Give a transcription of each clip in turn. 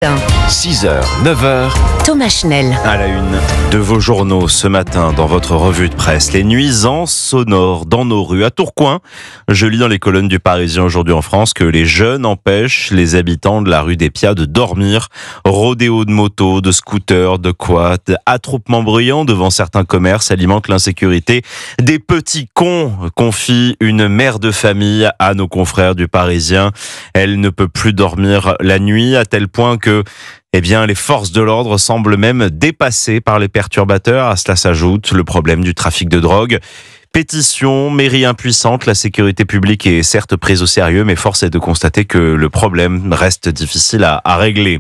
6h, 9h, Thomas Schnell. à la une de vos journaux ce matin dans votre revue de presse. Les nuisances sonores dans nos rues. À Tourcoing, je lis dans les colonnes du Parisien aujourd'hui en France que les jeunes empêchent les habitants de la rue des Piats de dormir. Rodéo de motos, de scooters, de quads, attroupements bruyants devant certains commerces alimentent l'insécurité. Des petits cons, confie une mère de famille à nos confrères du Parisien. Elle ne peut plus dormir la nuit à tel point que les forces de l'ordre semblent même dépassées par les perturbateurs. À cela s'ajoute le problème du trafic de drogue. Pétition, mairie impuissante, la sécurité publique est certes prise au sérieux, mais force est de constater que le problème reste difficile à régler.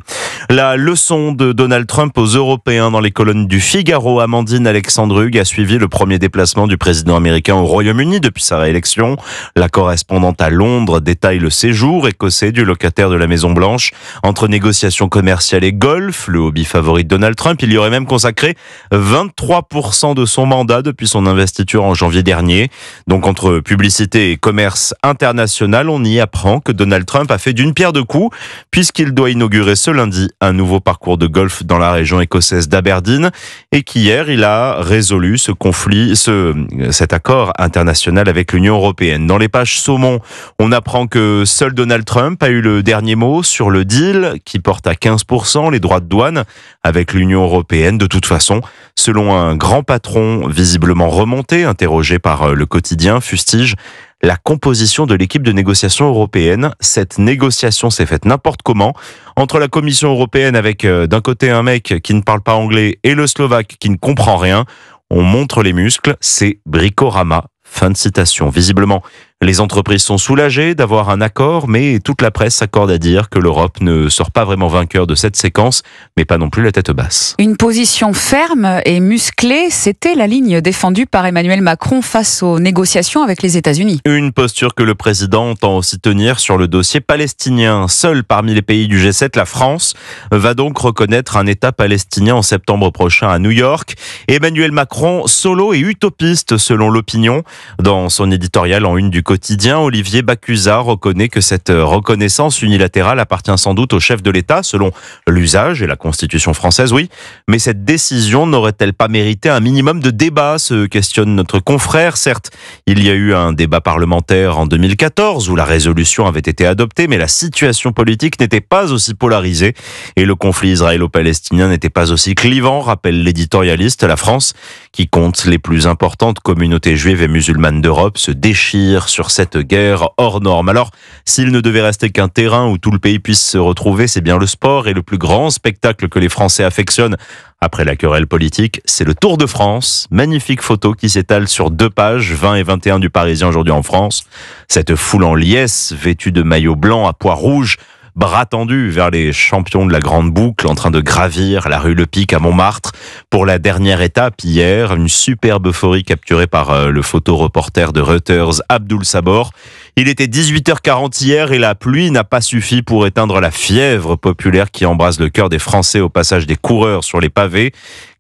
La leçon de Donald Trump aux Européens dans les colonnes du Figaro. Amandine Alexandrug a suivi le premier déplacement du président américain au Royaume-Uni depuis sa réélection. La correspondante à Londres détaille le séjour écossais du locataire de la Maison-Blanche. Entre négociations commerciales et golf, le hobby favori de Donald Trump, il y aurait même consacré 23% de son mandat depuis son investiture en janvier dernier. Donc entre publicité et commerce international, on y apprend que Donald Trump a fait d'une pierre deux coups puisqu'il doit inaugurer ce lundi un nouveau parcours de golf dans la région écossaise d'Aberdeen et qu'hier il a résolu cet accord international avec l'Union européenne. Dans les pages saumon, on apprend que seul Donald Trump a eu le dernier mot sur le deal qui porte à 15% les droits de douane avec l'Union européenne. De toute façon, selon un grand patron visiblement remonté, interrogé par le quotidien, fustige la composition de l'équipe de négociation européenne. Cette négociation s'est faite n'importe comment entre la Commission européenne avec d'un côté un mec qui ne parle pas anglais et le Slovaque qui ne comprend rien. On montre les muscles, c'est Bricorama. Fin de citation. Visiblement, les entreprises sont soulagées d'avoir un accord, mais toute la presse s'accorde à dire que l'Europe ne sort pas vraiment vainqueur de cette séquence, mais pas non plus la tête basse. Une position ferme et musclée, c'était la ligne défendue par Emmanuel Macron face aux négociations avec les États-Unis. Une posture que le président entend aussi tenir sur le dossier palestinien. Seule parmi les pays du G7, la France va donc reconnaître un État palestinien en septembre prochain à New York. Emmanuel Macron, solo et utopiste selon l'opinion. Dans son éditorial en une du quotidien, Olivier Bacusa reconnaît que cette reconnaissance unilatérale appartient sans doute au chef de l'État, selon l'usage et la Constitution française, oui. Mais cette décision n'aurait-elle pas mérité un minimum de débat, se questionne notre confrère. Certes, il y a eu un débat parlementaire en 2014 où la résolution avait été adoptée, mais la situation politique n'était pas aussi polarisée et le conflit israélo-palestinien n'était pas aussi clivant, rappelle l'éditorialiste. La France, qui compte les plus importantes communautés juives et musulmanes d'Europe, se déchire sur cette guerre hors norme. Alors, s'il ne devait rester qu'un terrain où tout le pays puisse se retrouver, c'est bien le sport et le plus grand spectacle que les Français affectionnent après la querelle politique, c'est le Tour de France. Magnifique photo qui s'étale sur 2 pages, 20 et 21 du Parisien aujourd'hui en France. Cette foule en liesse, vêtue de maillots blancs à pois rouges, bras tendus vers les champions de la grande boucle en train de gravir la rue Le Pic à Montmartre. Pour la dernière étape hier, une superbe euphorie capturée par le photoreporter de Reuters, Abdoul Sabor. Il était 18h40 hier et la pluie n'a pas suffi pour éteindre la fièvre populaire qui embrase le cœur des Français au passage des coureurs sur les pavés.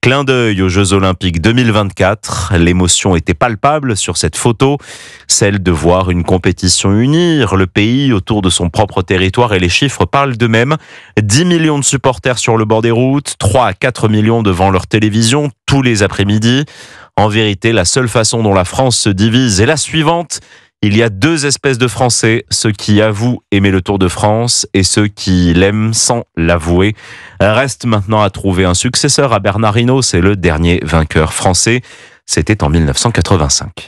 Clin d'œil aux Jeux Olympiques 2024. L'émotion était palpable sur cette photo, celle de voir une compétition unir le pays autour de son propre territoire, et les chiffres parlent d'eux-mêmes. 10 millions de supporters sur le bord des routes, 3 à 4 millions devant leur télévision tous les après-midi. En vérité, la seule façon dont la France se divise est la suivante. Il y a 2 espèces de Français, ceux qui avouent aimer le Tour de France et ceux qui l'aiment sans l'avouer. Reste maintenant à trouver un successeur à Bernard Hinault, c'est le dernier vainqueur français. C'était en 1985.